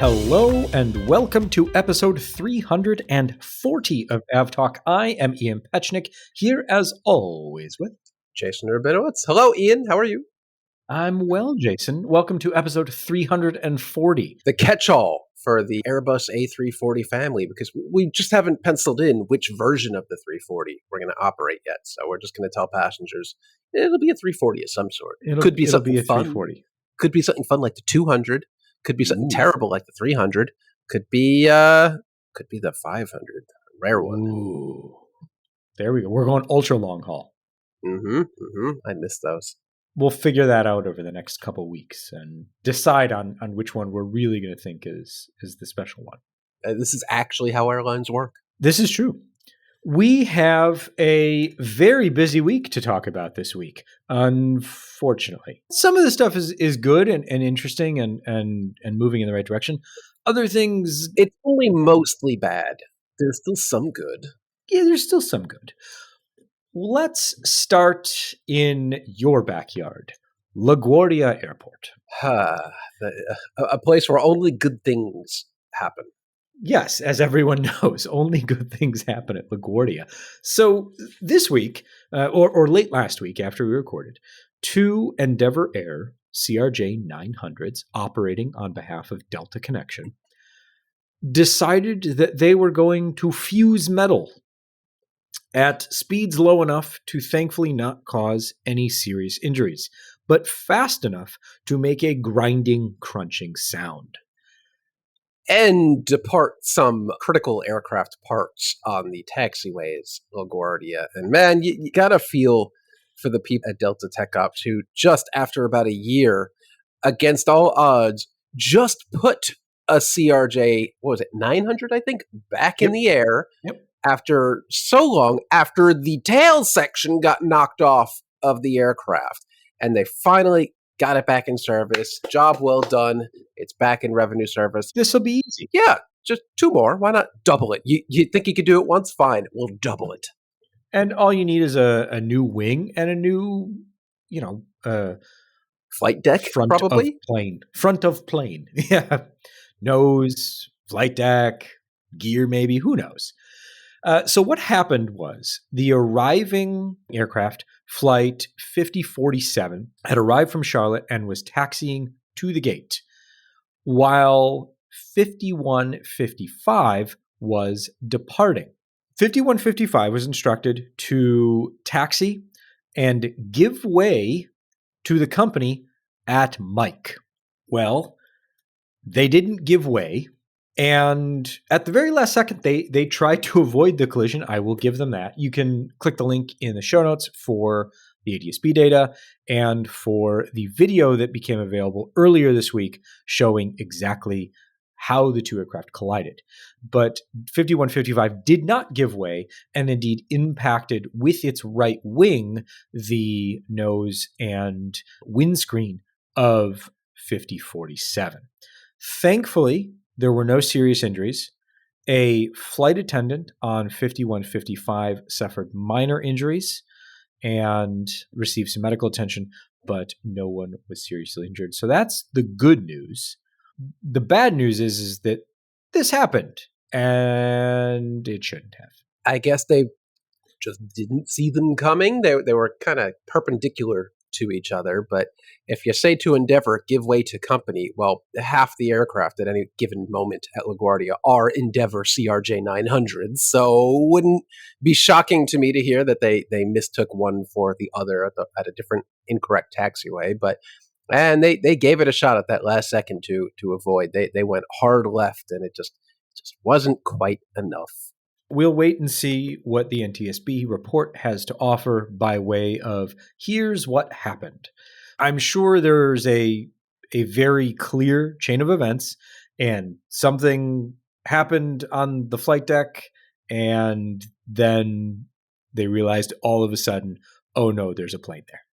Hello and welcome to episode 340 of AvTalk. I am Ian Petchnick, here as always with Jason Rabinowitz. Hello, Ian. How are you? I'm well, Jason. Welcome to episode 340. The catch-all for the Airbus A340 family, because we just haven't penciled in which version of the 340 we're going to operate yet. So we're just going to tell passengers it'll be a 340 of some sort. Could be something a fun. 340. Could be something fun like the 200. Could be something terrible like the 300. Could be the 500, rare one. Ooh. There we go. We're going ultra long haul. I miss those. We'll figure that out over the next couple weeks and decide on which one we're really going to think is the special one. This is actually how airlines work. This is true. We have a very busy week to talk about this week, unfortunately. Some of the stuff is good and interesting and moving in the right direction. Other things... It's only mostly bad. There's still some good. Yeah, there's still some good. Let's start in your backyard, LaGuardia Airport. A place where only good things happen. Yes, as everyone knows, only good things happen at LaGuardia. So this week, or late last week after we recorded, two Endeavor Air CRJ-900s operating on behalf of Delta Connection decided that they were going to fuse metal at speeds low enough to thankfully not cause any serious injuries, but fast enough to make a grinding, crunching sound. And depart some critical aircraft parts on the taxiways, LaGuardia. And man, you gotta feel for the people at Delta Tech Ops who just after about a year, against all odds, just put a CRJ, 900, I think, back in the air after so long, after the tail section got knocked off of the aircraft. And they finally got it back in service. Job well done. It's back in revenue service. This will be easy. Yeah, just two more. Why not double it? You think you could do it once? Fine, we'll double it. And all you need is a new wing and a new, flight deck, probably? Front of plane. Yeah. Nose, flight deck, gear maybe, who knows? So what happened was the arriving aircraft, Flight 5047, had arrived from Charlotte and was taxiing to the gate, while 5155 was departing. 5155 was instructed to taxi and give way to the company at Mike. Well, they didn't give way. And at the very last second, they tried to avoid the collision. I will give them that. You can click the link in the show notes for the ADS-B data and for the video that became available earlier this week showing exactly how the two aircraft collided. But 5155 did not give way and indeed impacted with its right wing the nose and windscreen of 5047. Thankfully, there were no serious injuries. A flight attendant on 5155 suffered minor injuries and received some medical attention, but no one was seriously injured. So that's the good news. The bad news is that this happened, and it shouldn't have. I guess they just didn't see them coming. They were kind of perpendicular to each other, but if you say to Endeavor, give way to company, well, half the aircraft at any given moment at LaGuardia are Endeavor CRJ-900s, so wouldn't be shocking to me to hear that they mistook one for the other at a different incorrect taxiway, and they gave it a shot at that last second to avoid. They went hard left, and it just wasn't quite enough. We'll wait and see what the NTSB report has to offer by way of here's what happened. I'm sure there's a very clear chain of events, and something happened on the flight deck, and then they realized all of a sudden, oh no, there's a plane there.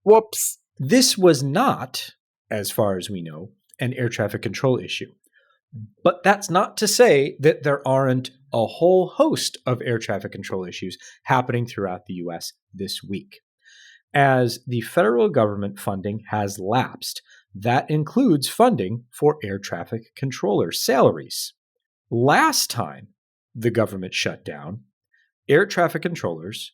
Whoops. This was not, as far as we know, an air traffic control issue. But that's not to say that there aren't a whole host of air traffic control issues happening throughout the U.S. this week. As the federal government funding has lapsed, That includes funding for air traffic controller salaries. Last time the government shut down, air traffic controllers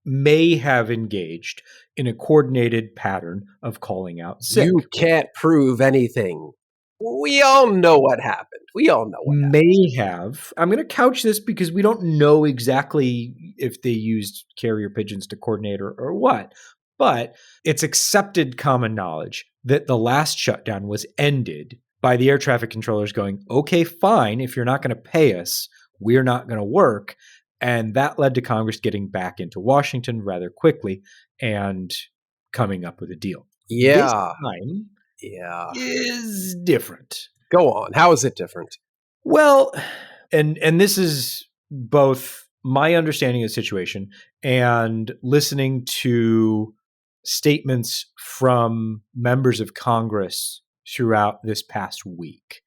may have engaged in a coordinated pattern of calling out sick. You can't prove anything. We all know what happened. May have. I'm going to couch this because we don't know exactly if they used carrier pigeons to coordinate or what. But it's accepted common knowledge that the last shutdown was ended by the air traffic controllers going, okay, fine, if you're not going to pay us, we're not going to work. And that led to Congress getting back into Washington rather quickly and coming up with a deal. Yeah. This time is different. Go on. How is it different? Well, and this is both my understanding of the situation and listening to statements from members of Congress throughout this past week,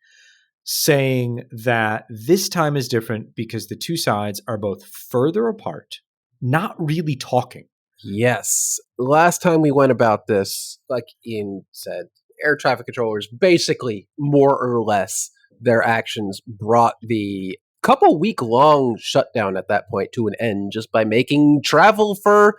saying that this time is different because the two sides are both further apart, not really talking. Yes. Last time we went about this, like Ian said, air traffic controllers basically, more or less, their actions brought the couple-week-long shutdown at that point to an end just by making travel for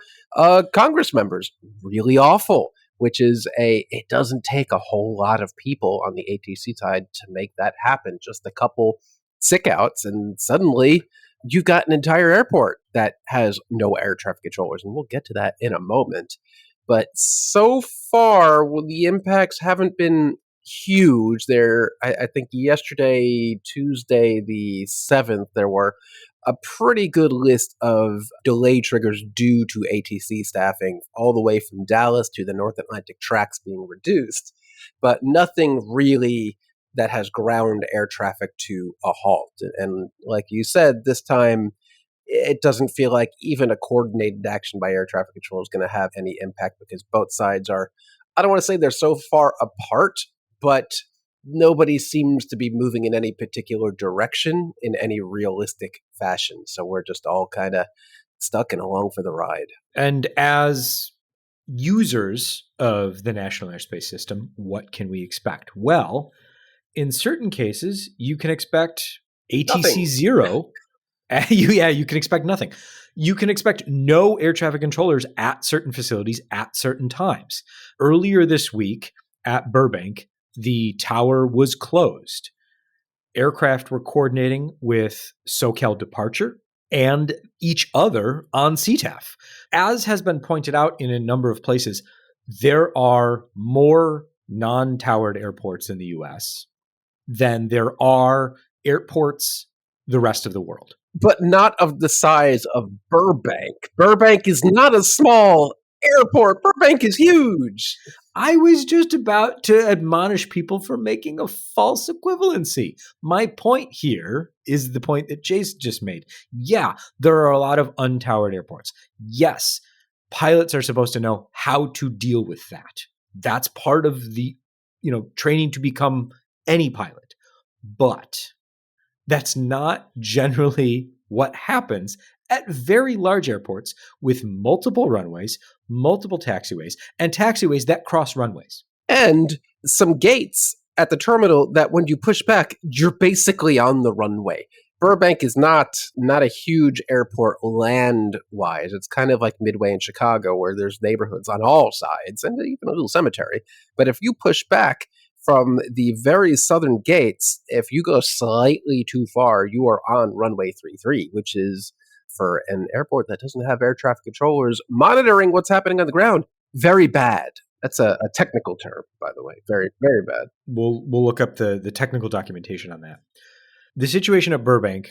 Congress members really awful, which is it doesn't take a whole lot of people on the ATC side to make that happen. Just a couple sick outs, and suddenly you've got an entire airport that has no air traffic controllers, and we'll get to that in a moment. But so far, the impacts haven't been huge. I think yesterday, Tuesday the 7th, there were a pretty good list of delay triggers due to ATC staffing, all the way from Dallas to the North Atlantic tracks being reduced, but nothing really that has ground air traffic to a halt. And like you said, this time, it doesn't feel like even a coordinated action by air traffic control is going to have any impact because both sides are, I don't want to say they're so far apart, but nobody seems to be moving in any particular direction in any realistic fashion. So we're just all kind of stuck and along for the ride. And as users of the National Airspace System, what can we expect? Well, in certain cases, you can expect ATC 0. You can expect nothing. You can expect no air traffic controllers at certain facilities at certain times. Earlier this week at Burbank, the tower was closed. Aircraft were coordinating with SoCal Departure and each other on CTAF. As has been pointed out in a number of places, there are more non-towered airports in the US than there are airports the rest of the world. But not of the size of Burbank. Burbank is not a small airport. Burbank is huge. I was just about to admonish people for making a false equivalency. My point here is the point that Jason just made. Yeah, there are a lot of untowered airports. Yes, pilots are supposed to know how to deal with that. That's part of the, training to become any pilot. But that's not generally what happens at very large airports with multiple runways, multiple taxiways, and taxiways that cross runways. And some gates at the terminal that when you push back, you're basically on the runway. Burbank is not a huge airport land-wise. It's kind of like Midway in Chicago where there's neighborhoods on all sides and even a little cemetery. But if you push back from the very southern gates, if you go slightly too far, you are on runway 33, which is, for an airport that doesn't have air traffic controllers monitoring what's happening on the ground, very bad. That's a technical term, by the way. Very, very bad. We'll look up the technical documentation on that. The situation at Burbank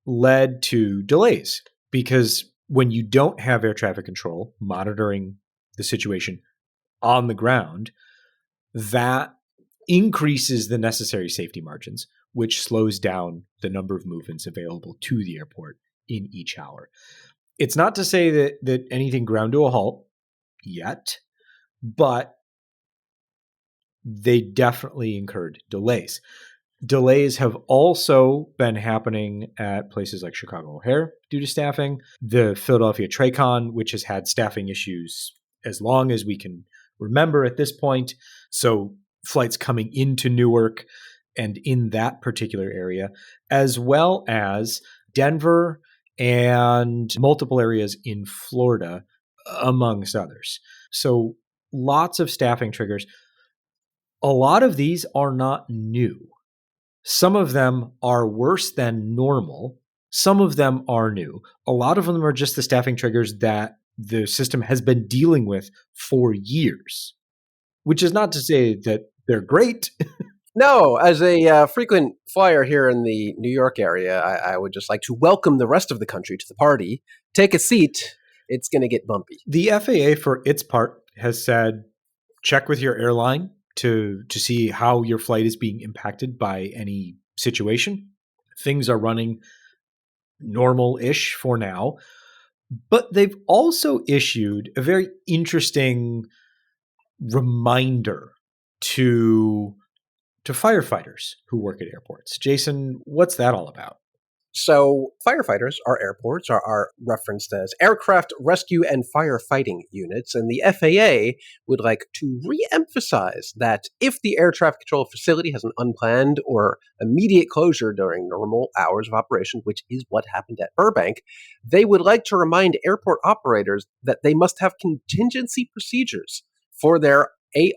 led to delays because when you don't have air traffic control monitoring the situation on the ground, that increases the necessary safety margins, which slows down the number of movements available to the airport in each hour. It's not to say that anything ground to a halt yet, but they definitely incurred delays. Delays have also been happening at places like Chicago O'Hare due to staffing, the Philadelphia Tracon, which has had staffing issues as long as we can remember at this point. So flights coming into Newark and in that particular area, as well as Denver and multiple areas in Florida, amongst others. So lots of staffing triggers. A lot of these are not new. Some of them are worse than normal. Some of them are new. A lot of them are just the staffing triggers that the system has been dealing with for years, which is not to say that they're great. No, as a frequent flyer here in the New York area, I would just like to welcome the rest of the country to the party. Take a seat. It's going to get bumpy. The FAA, for its part, has said check with your airline to see how your flight is being impacted by any situation. Things are running normal-ish for now, but they've also issued a very interesting reminder to firefighters who work at airports. Jason, what's that all about? So firefighters, our airports, are referenced as aircraft rescue and firefighting units, and the FAA would like to re-emphasize that if the air traffic control facility has an unplanned or immediate closure during normal hours of operation, which is what happened at Burbank, they would like to remind airport operators that they must have contingency procedures for their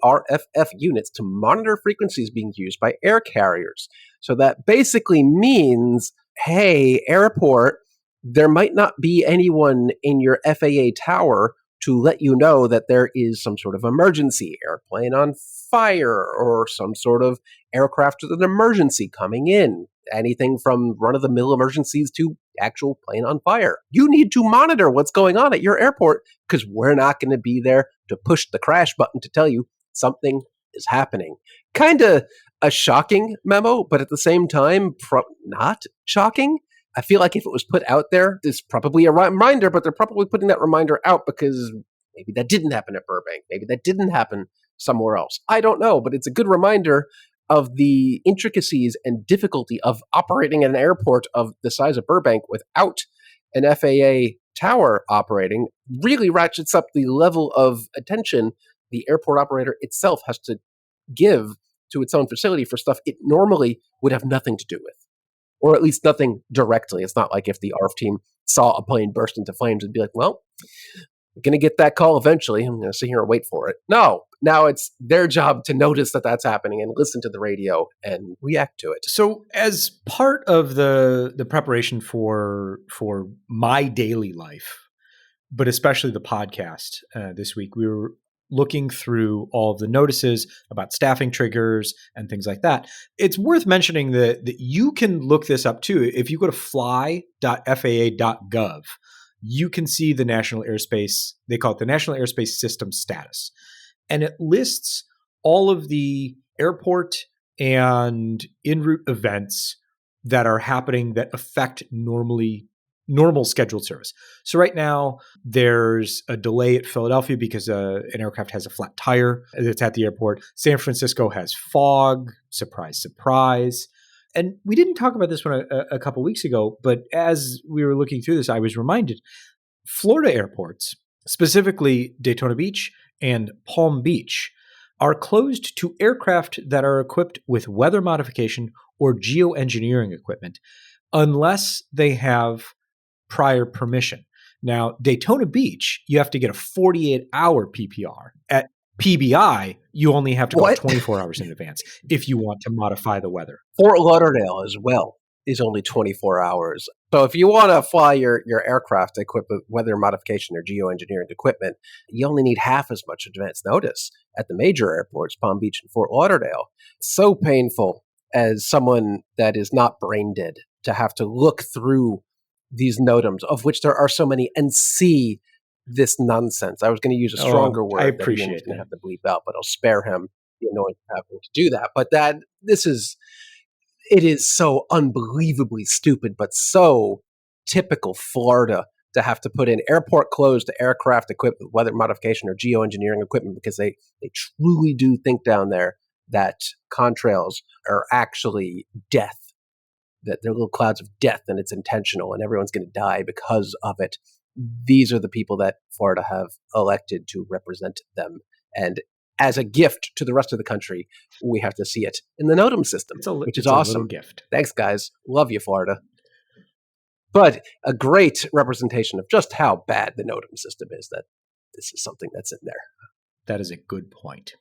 ARFF units to monitor frequencies being used by air carriers. So that basically means, hey, airport, there might not be anyone in your FAA tower to let you know that there is some sort of emergency, airplane on fire, or some sort of aircraft with an emergency coming in. Anything from run-of-the-mill emergencies to actual plane on fire. You need to monitor what's going on at your airport because we're not going to be there to push the crash button to tell you something is happening. Kind of a shocking memo, but at the same time, not shocking. I feel like if it was put out there, there's probably a reminder, but they're probably putting that reminder out because maybe that didn't happen at Burbank. Maybe that didn't happen somewhere else. I don't know, but it's a good reminder of the intricacies and difficulty of operating an airport of the size of Burbank without an FAA tower operating. Really ratchets up the level of attention the airport operator itself has to give to its own facility for stuff it normally would have nothing to do with, or at least nothing directly. It's not like if the ARF team saw a plane burst into flames and be like, well, we're going to get that call eventually. I'm going to sit here and wait for it. No, now it's their job to notice that that's happening and listen to the radio and react to it. So as part of the preparation for my daily life, but especially the podcast this week, we were looking through all of the notices about staffing triggers and things like that. It's worth mentioning that you can look this up too. If you go to fly.faa.gov, you can see the national airspace, they call it the National Airspace System status. And it lists all of the airport and en route events that are happening that affect normal scheduled service. So right now, there's a delay at Philadelphia because an aircraft has a flat tire that's at the airport. San Francisco has fog. Surprise, surprise. And we didn't talk about this one a couple weeks ago, but as we were looking through this, I was reminded Florida airports, specifically Daytona Beach and Palm Beach, are closed to aircraft that are equipped with weather modification or geoengineering equipment unless they have prior permission. Now, Daytona Beach, you have to get a 48-hour PPR. At PBI, you only have to go 24 hours in advance if you want to modify the weather. Fort Lauderdale as well is only 24 hours. So if you want to fly your aircraft equipped with weather modification or geoengineering equipment, you only need half as much advance notice at the major airports, Palm Beach and Fort Lauderdale. It's so painful as someone that is not brain dead to have to look through these NOTAMs, of which there are so many, and see this nonsense. I was going to use a stronger word. I appreciate that Ian's going to have to bleep out, but I'll spare him the annoyance of having to do that. But it is so unbelievably stupid, but so typical Florida to have to put in airport closed to aircraft equipped with weather modification or geoengineering equipment because they truly do think down there that contrails are actually death, that they're little clouds of death and it's intentional and everyone's going to die because of it. These are the people that Florida have elected to represent them. And as a gift to the rest of the country, we have to see it in the NOTAM system, which is awesome. A little gift. Thanks, guys. Love you, Florida. But a great representation of just how bad the NOTAM system is, that this is something that's in there. That is a good point.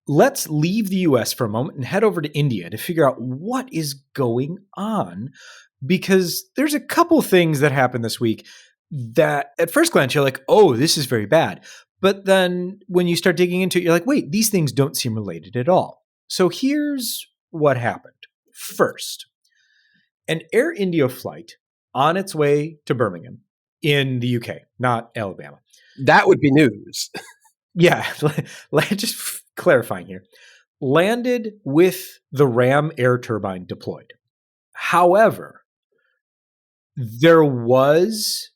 Let's leave the US for a moment and head over to India to figure out what is going on, because there's a couple things that happened this week that at first glance you're like, oh, this is very bad. But then when you start digging into it, you're like, wait, these things don't seem related at all. So here's what happened. First, an Air India flight on its way to Birmingham in the UK, not Alabama. That would be news. Yeah, just clarifying here. Landed with the Ram air turbine deployed. However, there was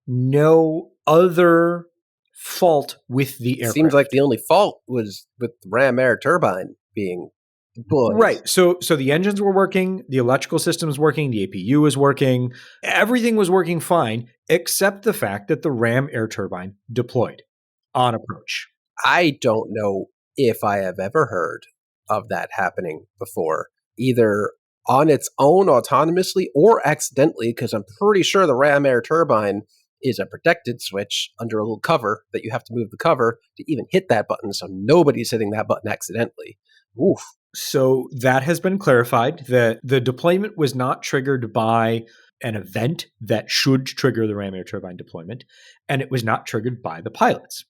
no other fault with the aircraft. Seems like the only fault was with the Ram air turbine being deployed. Right. So the engines were working, the electrical system was working, the APU was working, everything was working fine, except the fact that the Ram air turbine deployed on approach. I don't know if I have ever heard of that happening before, either on its own autonomously or accidentally, because I'm pretty sure the Ram air turbine is a protected switch under a little cover that you have to move the cover to even hit that button, so nobody's hitting that button accidentally. Oof. So that has been clarified, that the deployment was not triggered by an event that should trigger the Ram air turbine deployment, and it was not triggered by the pilots.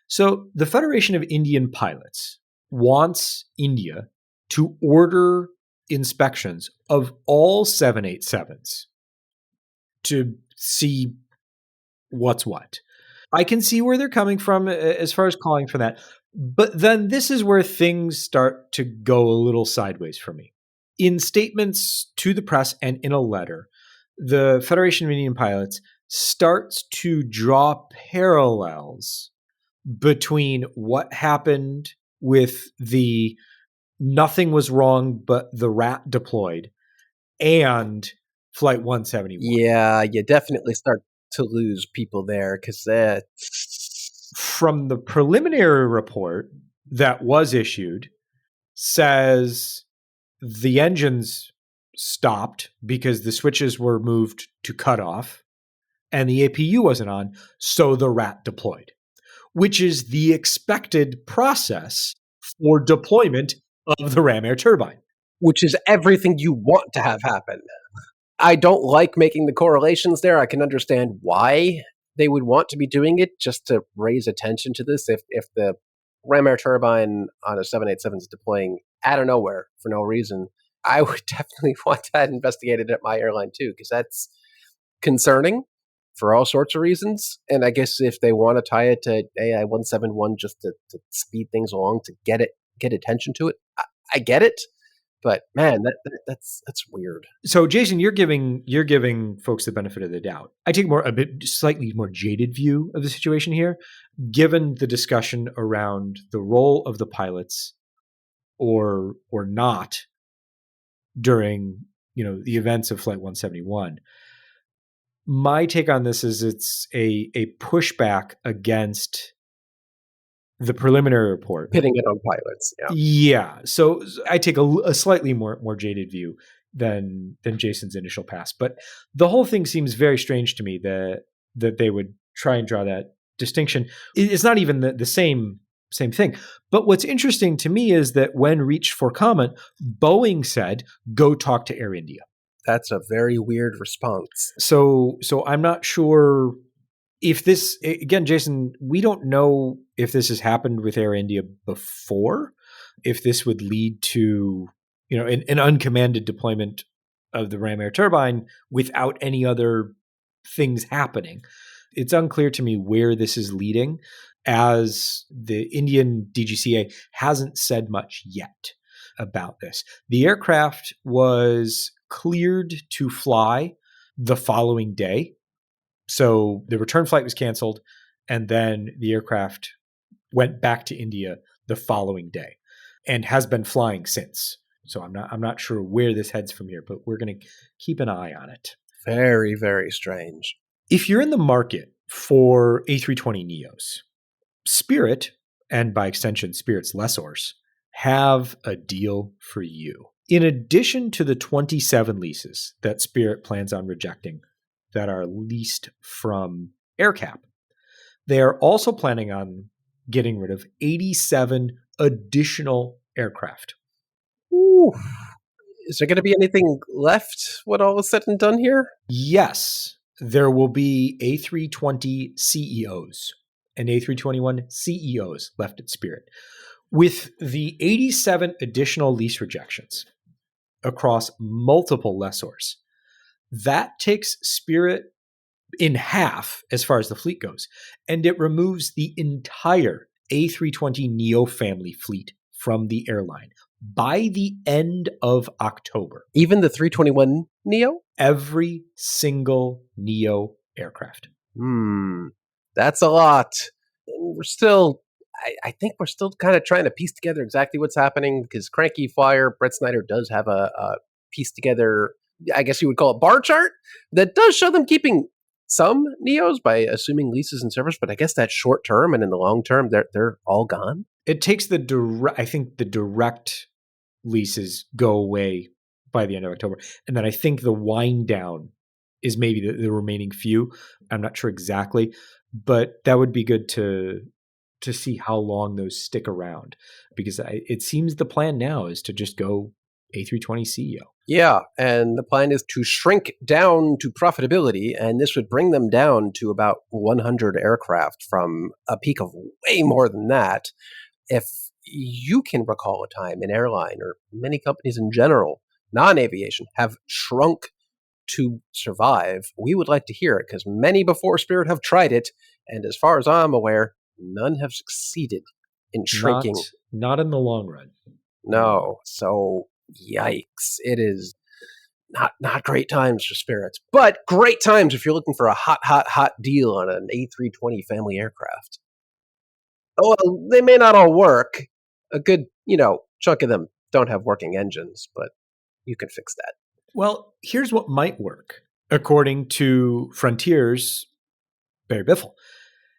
So the Federation of Indian Pilots wants India to order inspections of all 787s to see what's what. I can see where they're coming from as far as calling for that. But then this is where things start to go a little sideways for me. In statements to the press and in a letter, the Federation of Indian Pilots starts to draw parallels between what happened with the nothing was wrong but the rat deployed and Flight 171. Yeah, you definitely start to lose people there, because from the preliminary report that was issued says the engines stopped because the switches were moved to cutoff and the APU wasn't on, so the rat deployed, which is the expected process for deployment of the Ram air turbine. Which is everything you want to have happen. I don't like making the correlations there. I can understand why they would want to be doing it, just to raise attention to this. If the Ram air turbine on a 787 is deploying out of nowhere for no reason, I would definitely want that investigated at my airline too, because that's concerning for all sorts of reasons. And I guess if they want to tie it to AI 171 just to speed things along, to get attention to it, I get it. But man, that's weird. So Jason, you're giving folks the benefit of the doubt. I take slightly more jaded view of the situation here, given the discussion around the role of the pilots or not during the events of Flight 171. My take on this is it's a pushback against the preliminary report, pitting it on pilots. Yeah. So I take a slightly more jaded view than Jason's initial pass, but the whole thing seems very strange to me that they would try and draw that distinction. It's not even the same thing. But what's interesting to me is that when reached for comment, Boeing said, "Go talk to Air India." That's a very weird response. So I'm not sure if this, again, Jason, we don't know if this has happened with Air India before, if this would lead to, an uncommanded deployment of the Ram air turbine without any other things happening. It's unclear to me where this is leading, as the Indian DGCA hasn't said much yet about this. The aircraft was cleared to fly the following day. So the return flight was canceled, and then the aircraft went back to India the following day and has been flying since. So I'm not sure where this heads from here, but we're going to keep an eye on it. Very, very strange. If you're in the market for A320neos, Spirit and by extension, Spirit's lessors, have a deal for you. In addition to the 27 leases that Spirit plans on rejecting that are leased from AerCap, they are also planning on getting rid of 87 additional aircraft. Ooh. Is there going to be anything left when all is said and done here? Yes, there will be A320 CEOs and A321 CEOs left at Spirit. With the 87 additional lease rejections across multiple lessors, that takes Spirit in half as far as the fleet goes, and it removes the entire A320neo family fleet from the airline by the end of October. Even the 321 Neo? Every single Neo aircraft. That's a lot. And we're still, I think we're still kind of trying to piece together exactly what's happening, because Cranky Flyer, Brett Snyder, does have a piece together, I guess you would call it bar chart, that does show them keeping some Neos by assuming leases and service, but I guess that's short term, and in the long term, they're all gone. It takes the direct leases go away by the end of October. And then I think the wind down is maybe the remaining few. I'm not sure exactly, but that would be good to see how long those stick around, because it seems the plan now is to just go A320 CEO. Yeah, and the plan is to shrink down to profitability, and this would bring them down to about 100 aircraft from a peak of way more than that. If you can recall a time an airline, or many companies in general, non-aviation, have shrunk to survive, we would like to hear it, because many before Spirit have tried it, and as far as I'm aware, none have succeeded in shrinking. Not in the long run. No. So, yikes. It is not great times for Spirit, but great times if you're looking for a hot deal on an A320 family aircraft. Oh, well, they may not all work. A good, chunk of them don't have working engines, but you can fix that. Well, here's what might work, according to Frontier's Barry Biffle.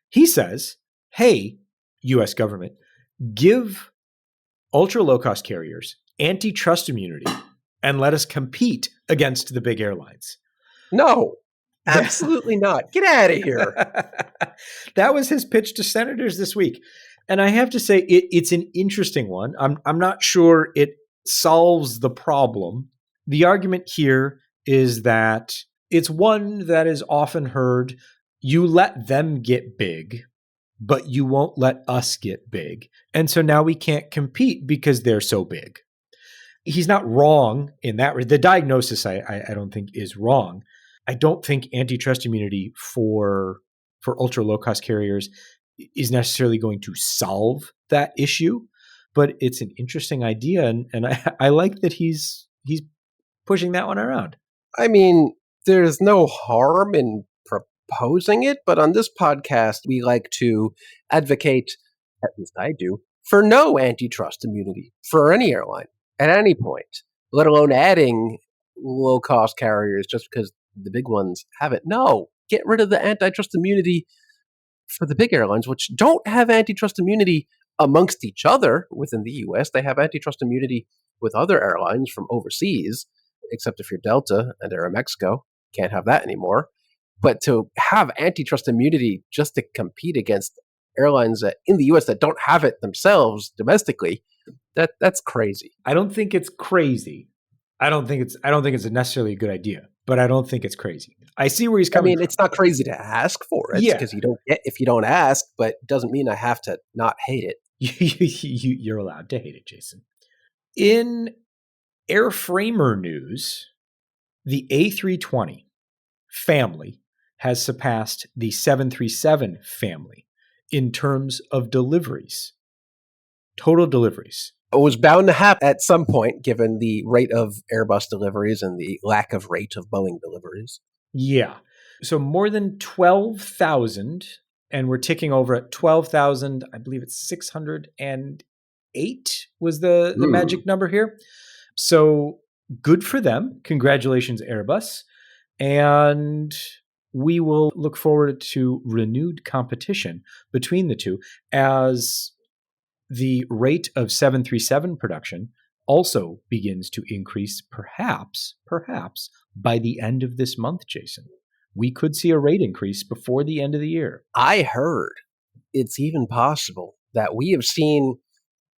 He says, hey, U.S. government, give ultra low-cost carriers antitrust immunity and let us compete against the big airlines. No, absolutely not. Get out of here. That was his pitch to senators this week. And I have to say, it's an interesting one. I'm not sure it solves the problem. The argument here is that it's one that is often heard: you let them get big, but you won't let us get big. And so now we can't compete because they're so big. He's not wrong in that. The diagnosis, I don't think, is wrong. I don't think antitrust immunity for ultra low-cost carriers is necessarily going to solve that issue, but it's an interesting idea, and I like that he's pushing that one around. I mean, there's no harm in proposing it, but on this podcast, we like to advocate, at least I do, for no antitrust immunity for any airline at any point, let alone adding low-cost carriers just because the big ones have it. No, get rid of the antitrust immunity for the big airlines, which don't have antitrust immunity amongst each other within the U.S. They have antitrust immunity with other airlines from overseas, except if you're Delta and Aeromexico. Can't have that anymore. But to have antitrust immunity just to compete against airlines in the U.S. that don't have it themselves domestically, that's crazy. I don't think it's crazy. I don't think it's necessarily a good idea, but I don't think it's crazy. I see where he's coming from. It's not crazy to ask for it, because you don't get if you don't ask, but it doesn't mean I have to not hate it. You're allowed to hate it, Jason. In airframer news, the A320 family has surpassed the 737 family in terms of deliveries, total deliveries. It was bound to happen at some point, given the rate of Airbus deliveries and the lack of rate of Boeing deliveries. Yeah. So more than 12,000, and we're ticking over at 12,000. I believe it's 608 was the magic number here. So good for them. Congratulations, Airbus. And we will look forward to renewed competition between the two as the rate of 737 production also begins to increase, perhaps by the end of this month, Jason. We could see a rate increase before the end of the year. I heard it's even possible that we have seen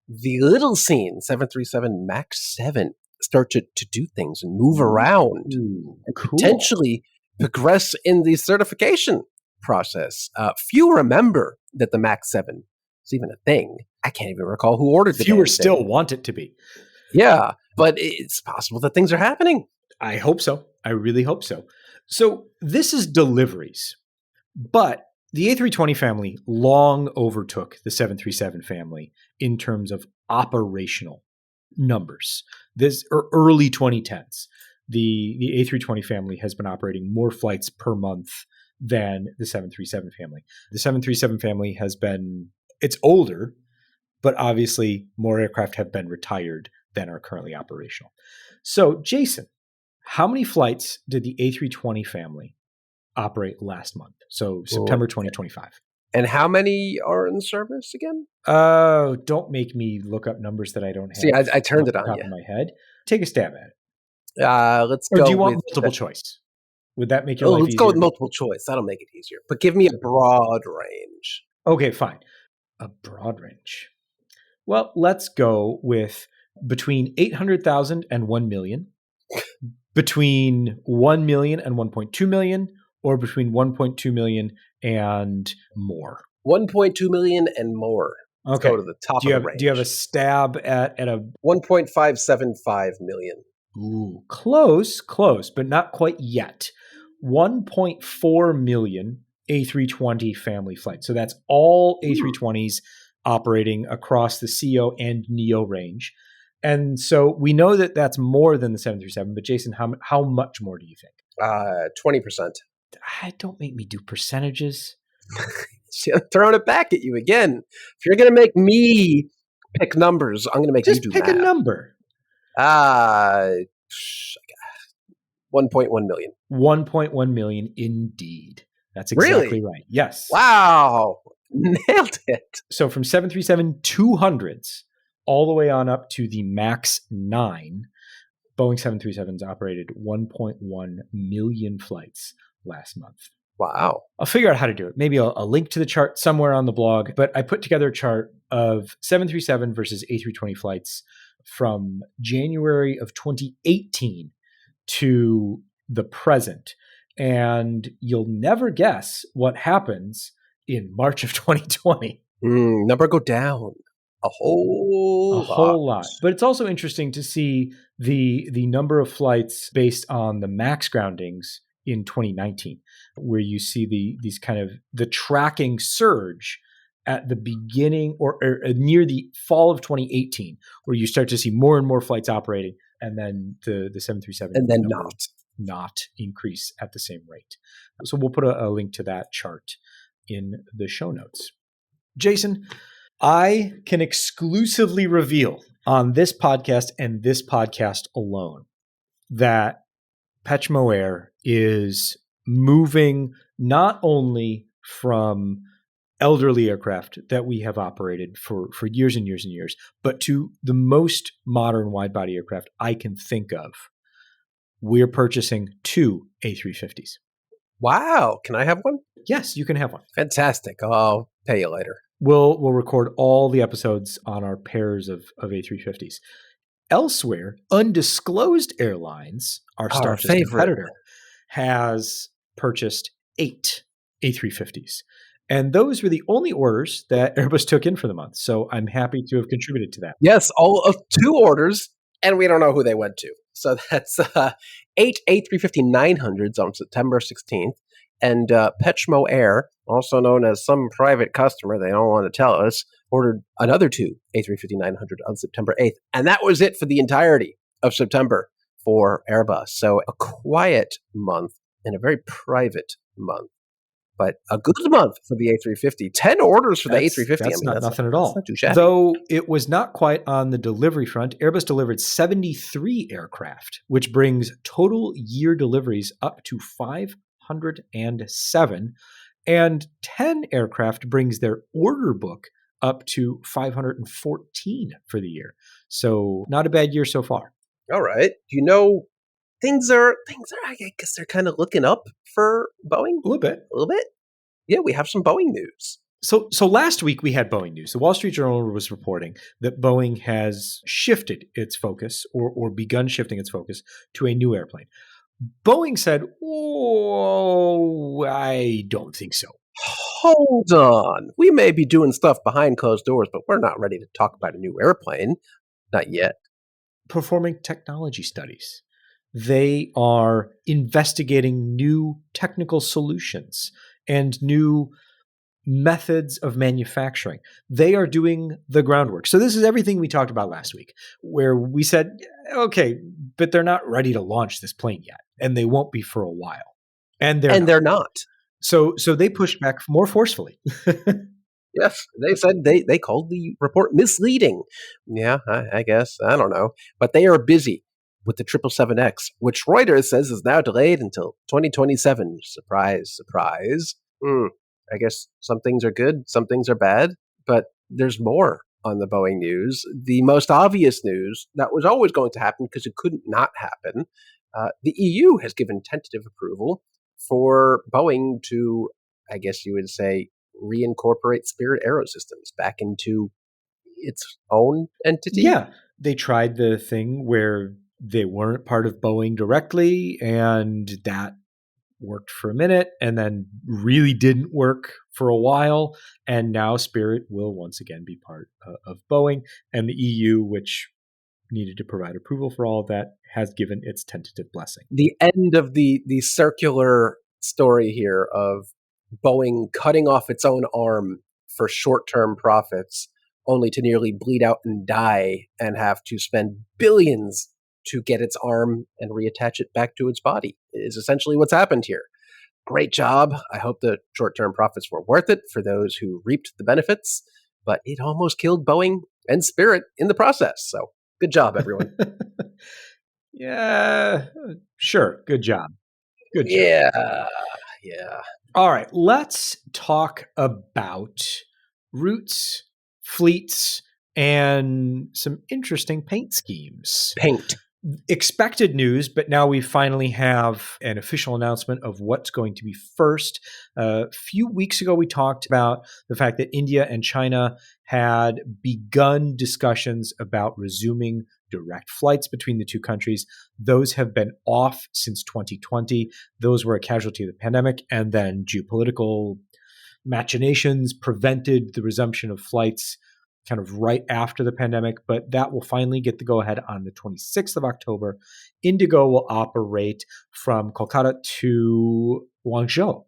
the little scene 737 MAX 7 start to do things and move around and potentially progress in the certification process. Few remember that the MAX 7 is even a thing. I can't even recall who ordered the Fewer still want it to be. Yeah, but it's possible that things are happening. I hope so. I really hope so. So this is deliveries, but the A320 family long overtook the 737 family in terms of operational numbers. This early 2010s, the A320 family has been operating more flights per month than the 737 family. The 737 family it's older, but obviously more aircraft have been retired than are currently operational. So, Jason, how many flights did the A320 family operate last month? So September 2025. And how many are in service again? Don't make me look up numbers that I don't have. See, I turned it on top of my head. Take a stab at it. Let's or go. Do you want multiple choice? Would that make your life easier? Let's go with multiple choice. That'll make it easier. But give me a broad range. Okay, fine. A broad range. Well, let's go with between 800,000 and 1 million, between 1 million and 1.2 million, or between 1.2 million and more. 1.2 million and more. Let's go to the top of the range. Do you have a stab at a 1.575 million? Ooh, close, but not quite yet. 1.4 million A320 family flights. So that's all A320s operating across the CO and NEO range. And so we know that that's more than the 737. But Jason, how much more do you think? 20%. Don't make me do percentages. I'm throwing it back at you again. If you're going to make me pick numbers, I'm going to make you do math. Just pick a number. 1.1 million. 1.1 million indeed. That's exactly right. Yes. Wow. Nailed it. So from 737-200s all the way on up to the MAX 9, Boeing 737s operated 1.1 million flights last month. Wow. I'll figure out how to do it. Maybe I'll link to the chart somewhere on the blog, but I put together a chart of 737 versus A320 flights from January of 2018 to the present. And you'll never guess what happens in March of 2020. Number go down a whole lot. But it's also interesting to see the number of flights based on the MAX groundings in 2019, where you see these kind of the tracking surge at the beginning or near the fall of 2018, where you start to see more and more flights operating, and then the 737 and then not increase at the same rate. So we'll put a link to that chart in the show notes. Jason, I can exclusively reveal on this podcast and this podcast alone that Pechmo Air is moving not only from elderly aircraft that we have operated for years and years and years, but to the most modern wide-body aircraft I can think of. We're purchasing 2 A350s. Wow. Can I have one? Yes, you can have one. Fantastic. I'll pay you later. We'll record all the episodes on our pairs of A350s. Elsewhere, undisclosed airlines, our staunchest competitor, has purchased 8 A350s. And those were the only orders that Airbus took in for the month. So I'm happy to have contributed to that. Yes, all of 2 orders, and we don't know who they went to. So that's 8 A350-900s on September 16th. And Pechmo Air, also known as some private customer they don't want to tell us, ordered another 2 A350-900 on September 8th. And that was it for the entirety of September for Airbus. So a quiet month and a very private month. But a good month for the A350. 10 orders for the A350. That's nothing at all. That's not too shabby. Though it was not quite on the delivery front, Airbus delivered 73 aircraft, which brings total year deliveries up to 507. And 10 aircraft brings their order book up to 514 for the year. So not a bad year so far. All right. Things are, I guess they're kind of looking up for Boeing. A little bit. A little bit. Yeah, we have some Boeing news. So last week we had Boeing news. The Wall Street Journal was reporting that Boeing has shifted its focus or begun shifting its focus to a new airplane. Boeing said, "Oh, I don't think so." Hold on. We may be doing stuff behind closed doors, but we're not ready to talk about a new airplane. Not yet. Performing technology studies. They are investigating new technical solutions and new methods of manufacturing. They are doing the groundwork. So this is everything we talked about last week, where we said, okay, but they're not ready to launch this plane yet, and they won't be for a while. And they're not. So they pushed back more forcefully. Yes, they said they called the report misleading. Yeah, I guess. I don't know. But they are busy with the 777X, which Reuters says is now delayed until 2027. Surprise, surprise. I guess some things are good, some things are bad, but there's more on the Boeing news. The most obvious news that was always going to happen because it couldn't not happen. The EU has given tentative approval for Boeing to, I guess you would say, reincorporate Spirit Aerosystems back into its own entity. Yeah, they tried the thing where they weren't part of Boeing directly, and that worked for a minute and then really didn't work for a while. And now Spirit will once again be part of Boeing, and the EU, which needed to provide approval for all of that, has given its tentative blessing. The end of the circular story here of Boeing cutting off its own arm for short-term profits, only to nearly bleed out and die and have to spend billions to get its arm and reattach it back to its body, is essentially what's happened here. Great job. I hope the short-term profits were worth it for those who reaped the benefits, but it almost killed Boeing and Spirit in the process. So good job, everyone. Yeah, sure. Good job. Good job. Yeah. All right, let's talk about routes, fleets, and some interesting paint schemes. Paint. Expected news, but now we finally have an official announcement of what's going to be first. A few weeks ago, we talked about the fact that India and China had begun discussions about resuming direct flights between the two countries. Those have been off since 2020. Those were a casualty of the pandemic, and then geopolitical machinations prevented the resumption of flights kind of right after the pandemic, but that will finally get the go-ahead on the 26th of October. Indigo will operate from Kolkata to Guangzhou.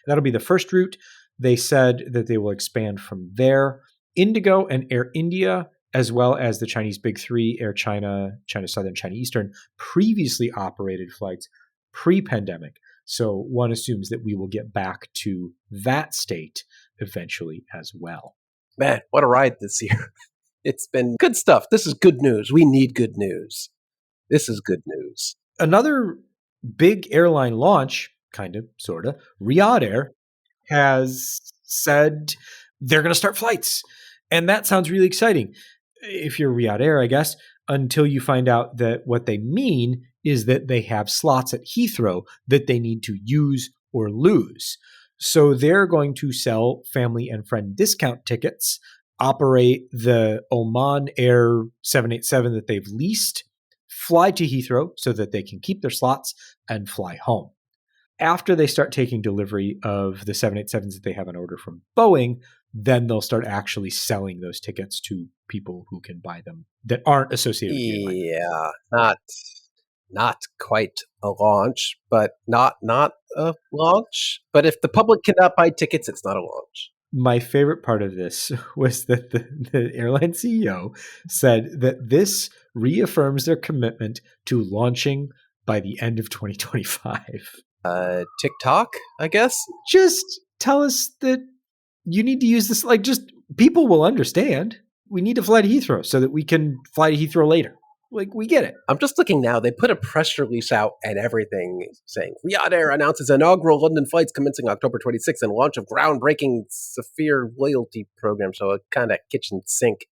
That'll be the first route. They said that they will expand from there. Indigo and Air India, as well as the Chinese Big Three, Air China, China Southern, China Eastern, previously operated flights pre-pandemic. So one assumes that we will get back to that state eventually as well. Man, what a ride this year. It's been good stuff. This is good news. We need good news. This is good news. Another big airline launch, kind of, sort of, Riyadh Air has said they're going to start flights. And that sounds really exciting. If you're Riyadh Air, I guess, until you find out that what they mean is that they have slots at Heathrow that they need to use or lose. So they're going to sell family and friend discount tickets, operate the Oman Air 787 that they've leased, fly to Heathrow so that they can keep their slots and fly home. After they start taking delivery of the 787s that they have on order from Boeing, then they'll start actually selling those tickets to people who can buy them that aren't associated with the airline. Yeah, not quite a launch, but not a launch. But if the public cannot buy tickets, it's not a launch. My favorite part of this was that the airline CEO said that this reaffirms their commitment to launching by the end of 2025. TikTok, I guess? Just tell us that you need to use this. Like, just people will understand. We need to fly to Heathrow so that we can fly to Heathrow later. Like, we get it. I'm just looking now. They put a press release out and everything saying, Riyadh Air announces inaugural London flights commencing October 26th and launch of groundbreaking Saphir loyalty program. So a kind of kitchen sink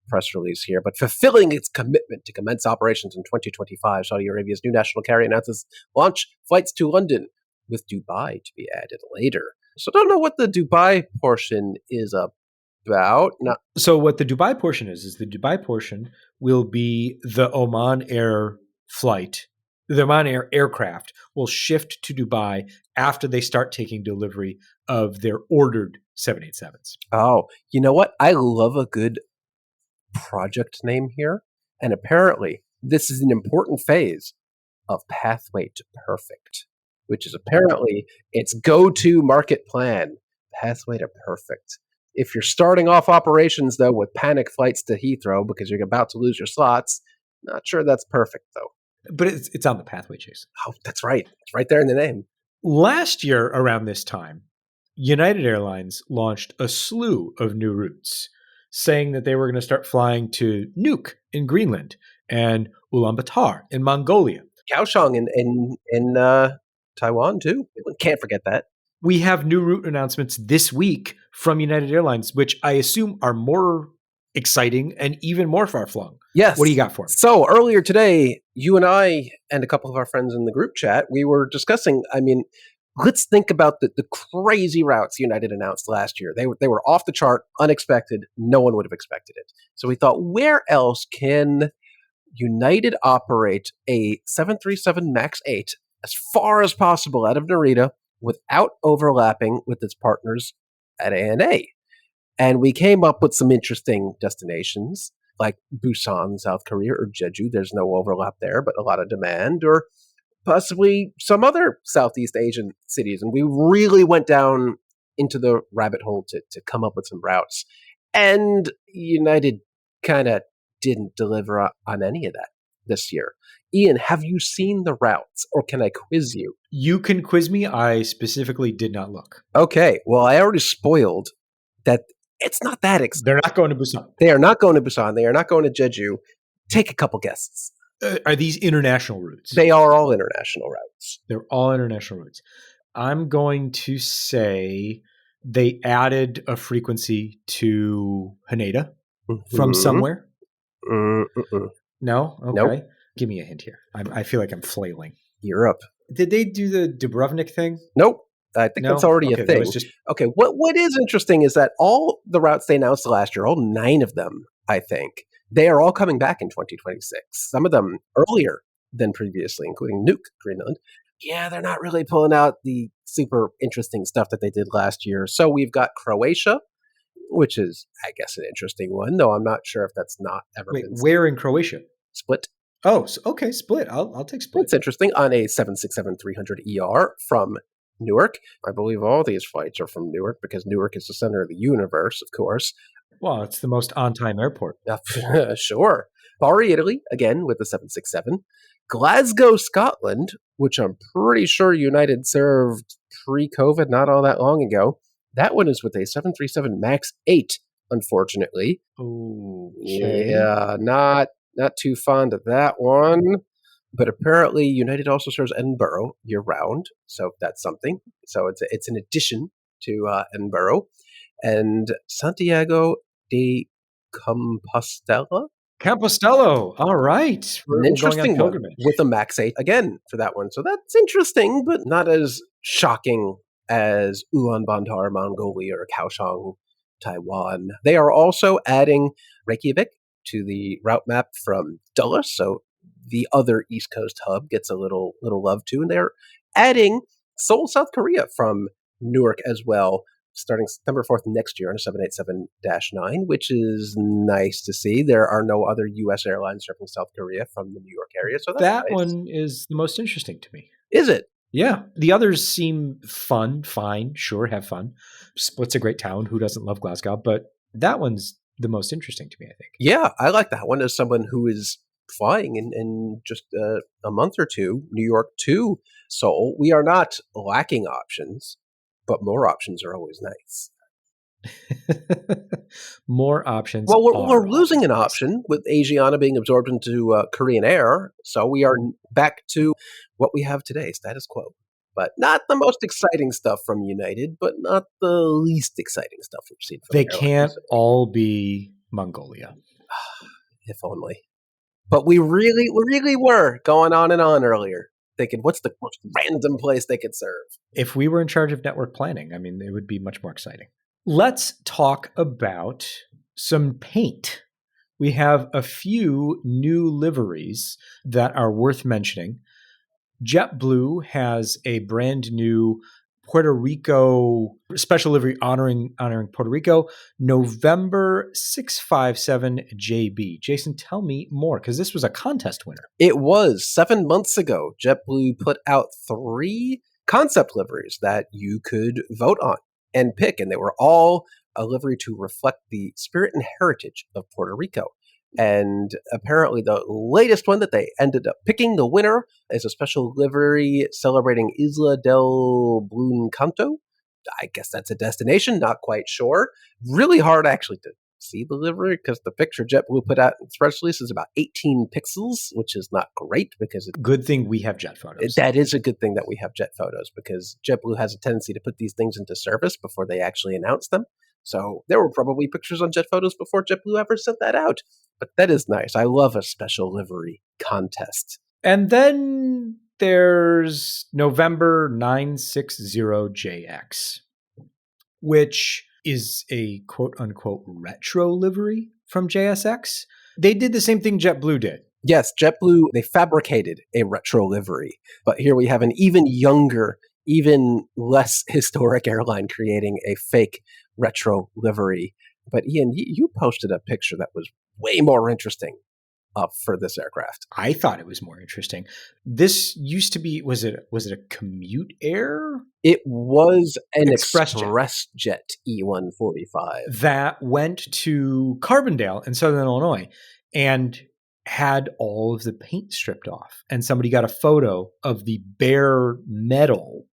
press release here. But fulfilling its commitment to commence operations in 2025, Saudi Arabia's new national carrier announces launch flights to London, with Dubai to be added later. So I don't know what the Dubai portion is about. Not So what the Dubai portion is the Dubai portion will be the Oman Air flight. The Oman Air aircraft will shift to Dubai after they start taking delivery of their ordered 787s. Oh, you know what? I love a good project name here. And apparently, this is an important phase of Pathway to Perfect, which is apparently its go-to market plan, Pathway to Perfect. If you're starting off operations, though, with panic flights to Heathrow because you're about to lose your slots, not sure that's perfect, though. But it's on the pathway, Chase. Oh, that's right. It's right there in the name. Last year, around this time, United Airlines launched a slew of new routes, saying that they were going to start flying to Nuuk in Greenland and Ulaanbaatar in Mongolia. Kaohsiung in Taiwan, too. Can't forget that. We have new route announcements this week from United Airlines, which I assume are more exciting and even more far-flung. Yes. What do you got for me? So earlier today, you and I and a couple of our friends in the group chat, we were discussing, let's think about the crazy routes United announced last year. They were off the chart, unexpected. No one would have expected it. So we thought, where else can United operate a 737 MAX 8 as far as possible out of Narita without overlapping with its partners at ANA? And we came up with some interesting destinations, like Busan, South Korea, or Jeju. There's no overlap there, but a lot of demand, or possibly some other Southeast Asian cities. And we really went down into the rabbit hole to come up with some routes. And United kind of didn't deliver on any of that this year. Ian, have you seen the routes, or can I quiz you? You can quiz me. I specifically did not look. Okay, well, I already spoiled that it's not that exciting. They're not going to Busan. They are not going to Busan. They are not going to Jeju. Take a couple guesses. Are these international routes? They are all international routes. They're all international routes. I'm going to say they added a frequency to Haneda from somewhere. No? Okay. Nope. Give me a hint here. I feel like I'm flailing. Europe. Did they do the Dubrovnik thing? Nope. I think that's already a thing. Okay, what is interesting is that all the routes they announced last year, all 9 of them, I think, they are all coming back in 2026. Some of them earlier than previously, including Nuuk, Greenland. Yeah, they're not really pulling out the super interesting stuff that they did last year. So we've got Croatia, which is, I guess, an interesting one, though I'm not sure if that's not ever been seen. Where in Croatia? Split. Oh, okay, Split. I'll take Split. It's interesting. On a 767-300ER from Newark. I believe all these flights are from Newark because Newark is the center of the universe, of course. Well, it's the most on-time airport. Sure. Bari, Italy, again with the 767. Glasgow, Scotland, which I'm pretty sure United served pre-COVID, not all that long ago. That one is with a 737 MAX 8, unfortunately. Okay. Yeah, not too fond of that one. But apparently, United also serves Edinburgh year-round, so that's something. So it's an addition to Edinburgh. And Santiago de Compostela? Compostela. All right. An interesting one with a MAX 8 again for that one. So that's interesting, but not as shocking as Ulaanbaatar, Mongolia, or Kaohsiung, Taiwan. They are also adding Reykjavik to the route map from Dulles, so the other East Coast hub gets a little love too. And they're adding Seoul, South Korea from Newark as well, starting September 4th next year on a 787-9, which is nice to see. There are no other U.S. airlines serving South Korea from the New York area. So that nice. One is the most interesting to me. Is it? Yeah. The others seem fun, fine, sure, have fun. Split's a great town. Who doesn't love Glasgow? But that one's the most interesting to me, I think. Yeah, I like that one as someone who is flying in just a month or two, New York to Seoul. We are not lacking options, but more options are always nice. More options. Well, we're are losing an always nice. option with Asiana being absorbed into Korean Air, so we are back to what we have today, status quo. But not the most exciting stuff from United, but not the least exciting stuff we've seen from They the airline can't recently. all be Mongolia. If only. But we really were going on and on earlier, thinking, what's the most random place they could serve? If we were in charge of network planning, I mean, it would be much more exciting. Let's talk about some paint. We have a few new liveries that are worth mentioning. JetBlue has a brand new Puerto Rico special livery honoring Puerto Rico, November 657 JB. Jason, tell me more, because this was a contest winner. It was 7 months ago. JetBlue put out 3 concept liveries that you could vote on and pick, and they were all a livery to reflect the spirit and heritage of Puerto Rico. And apparently the latest one that they ended up picking, the winner, is a special livery celebrating Isla del Buen Canto. I guess that's a destination, not quite sure. Really hard actually to see the livery because the picture JetBlue put out in its press release is about 18 pixels, which is not great because Good thing we have jet photos. that is a good thing that we have jet photos because JetBlue has a tendency to put these things into service before they actually announce them. So there were probably pictures on jet photos before JetBlue ever sent that out. But that is nice. I love a special livery contest. And then there's November 960JX, which is a quote unquote retro livery from JSX. They did the same thing JetBlue did. Yes, JetBlue, they fabricated a retro livery. But here we have an even younger, even less historic airline creating a fake retro livery. But Ian, you posted a picture that was way more interesting up for this aircraft. I thought it was more interesting. This used to be, was it a commute air? It was an Express Jet E145. That went to Carbondale in Southern Illinois and had all of the paint stripped off. And somebody got a photo of the bare metal.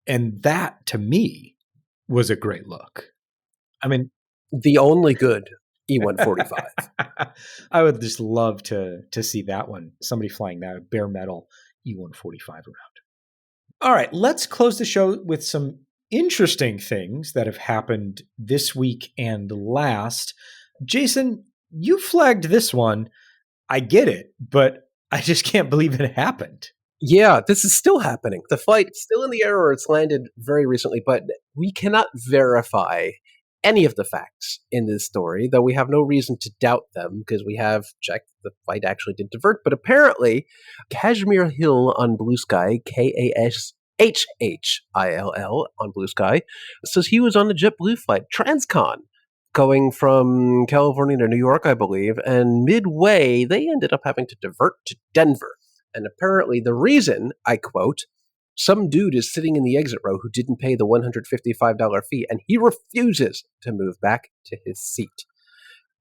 And that, to me, was a great look. I mean, The only good E145. I would just love to see that one. Somebody flying that bare metal E145 around. All right, let's close the show with some interesting things that have happened this week and last. Jason, you flagged this one. I get it, but I just can't believe it happened. Yeah, this is still happening. The flight's still in the air or it's landed very recently, but we cannot verify any of the facts in this story, though we have no reason to doubt them because we have checked the flight actually did divert. But apparently, Kashmir Hill on Blue Sky, KASHHILL on Blue Sky, says he was on a JetBlue flight, Transcon, going from California to New York, I believe, and midway, they ended up having to divert to Denver. And apparently the reason, I quote, some dude is sitting in the exit row who didn't pay the $155 fee, and he refuses to move back to his seat.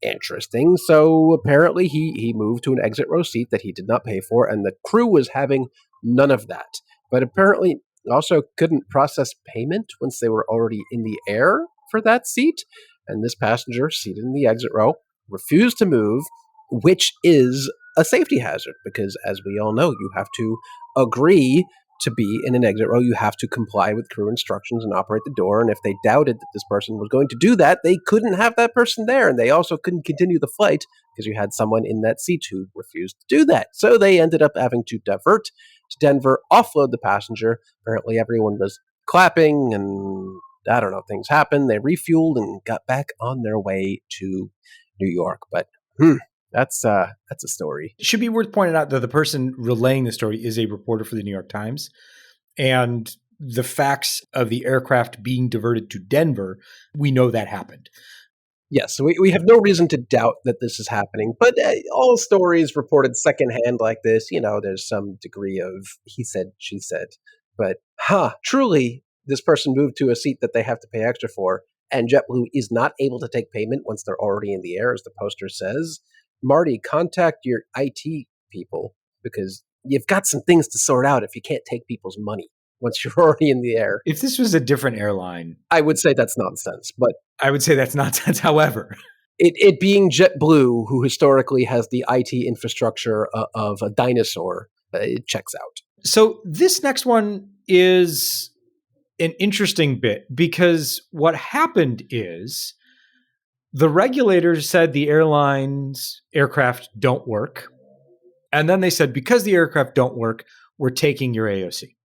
Interesting. So apparently he moved to an exit row seat that he did not pay for, and the crew was having none of that. But apparently also couldn't process payment once they were already in the air for that seat. And this passenger seated in the exit row refused to move, which is a safety hazard because, as we all know, you have to agree to be in an exit row. You have to comply with crew instructions and operate the door. And if they doubted that this person was going to do that, they couldn't have that person there. And they also couldn't continue the flight because you had someone in that seat who refused to do that. So they ended up having to divert to Denver, offload the passenger. Apparently everyone was clapping and I don't know, things happened. They refueled and got back on their way to New York. But that's a story. It should be worth pointing out that the person relaying the story is a reporter for the New York Times. And the facts of the aircraft being diverted to Denver, we know that happened. Yes, we have no reason to doubt that this is happening. But all stories reported secondhand like this, there's some degree of he said, she said. But, truly, this person moved to a seat that they have to pay extra for, and JetBlue is not able to take payment once they're already in the air, as the poster says. Marty, contact your IT people because you've got some things to sort out if you can't take people's money. once you're already in the air. If this was a different airline, I would say that's nonsense, but I would say that's nonsense. However, it being JetBlue, who historically has the IT infrastructure of a dinosaur, it checks out. So this next one is an interesting bit because what happened is the regulators said the airline's aircraft don't work. And then they said, because the aircraft don't work, we're taking your AOC.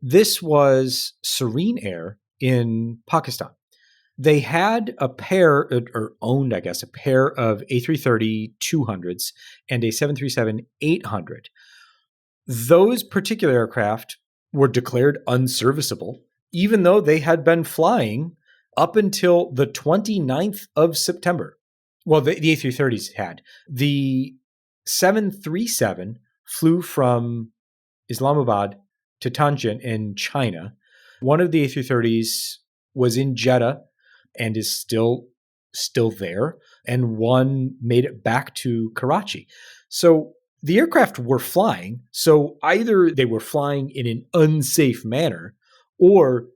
This was Serene Air in Pakistan. They had a pair, or owned, I guess, a pair of A330-200s and a 737-800. Those particular aircraft were declared unserviceable, even though they had been flying up until the 29th of September. Well, the A330s had. The 737 flew from Islamabad to Tianjin in China. One of the A330s was in Jeddah and is still there, and one made it back to Karachi. So the aircraft were flying, so either they were flying in an unsafe manner, or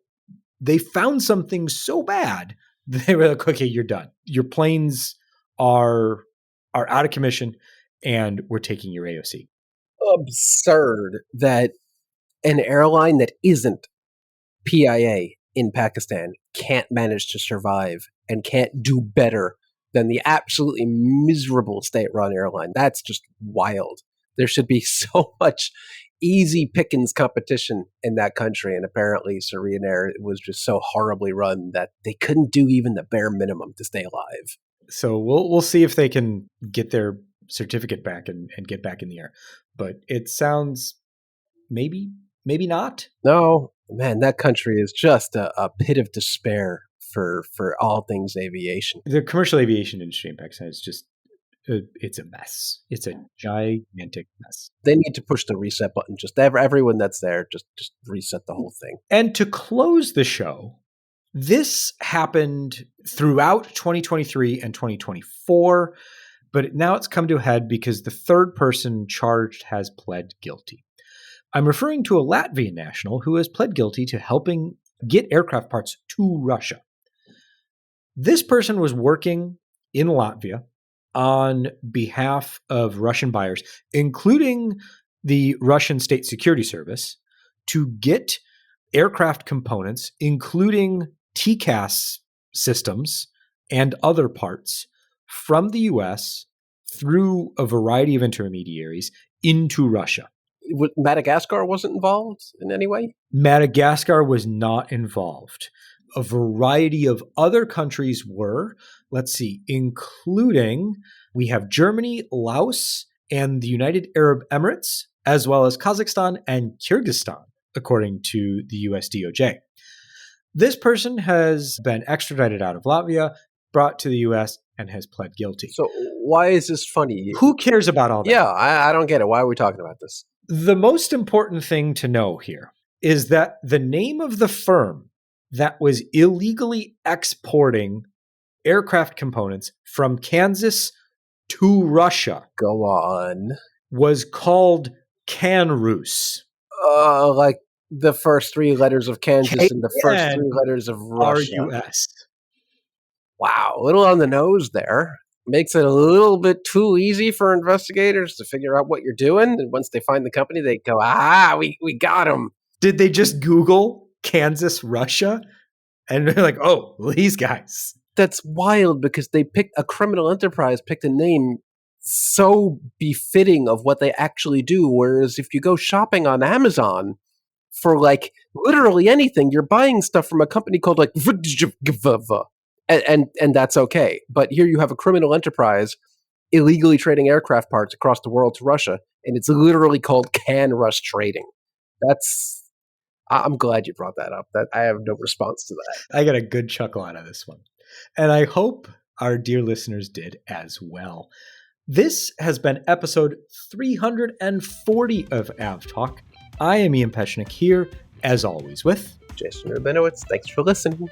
they found something so bad that they were like, okay, you're done. Your planes are out of commission, and we're taking your AOC. Absurd that an airline that isn't PIA in Pakistan can't manage to survive and can't do better than the absolutely miserable state-run airline. That's just wild. There should be so much easy pickings competition in that country, and apparently Serene Air was just so horribly run that they couldn't do even the bare minimum to stay alive. So we'll see if they can get their certificate back and get back in the air. But it sounds maybe not. No, man, that country is just a pit of despair for all things aviation. The commercial aviation industry in Pakistan is just, it's a mess. It's a gigantic mess. They need to push the reset button. Just everyone that's there, just reset the whole thing. And to close the show, this happened throughout 2023 and 2024, but now it's come to a head because the third person charged has pled guilty. I'm referring to a Latvian national who has pled guilty to helping get aircraft parts to Russia. This person was working in Latvia on behalf of Russian buyers, including the Russian State Security Service, to get aircraft components, including TCAS systems and other parts, from the US through a variety of intermediaries into Russia. Madagascar wasn't involved in any way? Madagascar was not involved. A variety of other countries were, let's see, including we have Germany, Laos, and the United Arab Emirates, as well as Kazakhstan and Kyrgyzstan, according to the US DOJ. This person has been extradited out of Latvia, brought to the US, and has pled guilty. So why is this funny? Who cares about all that? Yeah, I don't get it. Why are we talking about this? The most important thing to know here is that the name of the firm that was illegally exporting aircraft components from Kansas to Russia Go on. was called CanRus. Like the first three letters of Kansas and the first three letters of Russia. RUS. Wow, a little on the nose there. Makes it a little bit too easy for investigators to figure out what you're doing. And once they find the company, they go, we got him. Did they just Google Kansas, Russia? And they're like, oh, well, these guys. That's wild because they picked a criminal enterprise, picked a name so befitting of what they actually do. Whereas if you go shopping on Amazon for like literally anything, you're buying stuff from a company called like and that's okay. But here you have a criminal enterprise illegally trading aircraft parts across the world to Russia, and it's literally called CanRus Trading. I'm glad you brought that up. That I have no response to that. I got a good chuckle out of this one. And I hope our dear listeners did as well. This has been episode 340 of AvTalk. I am Ian Peshnick here, as always, with Jason Rabinowitz. Thanks for listening.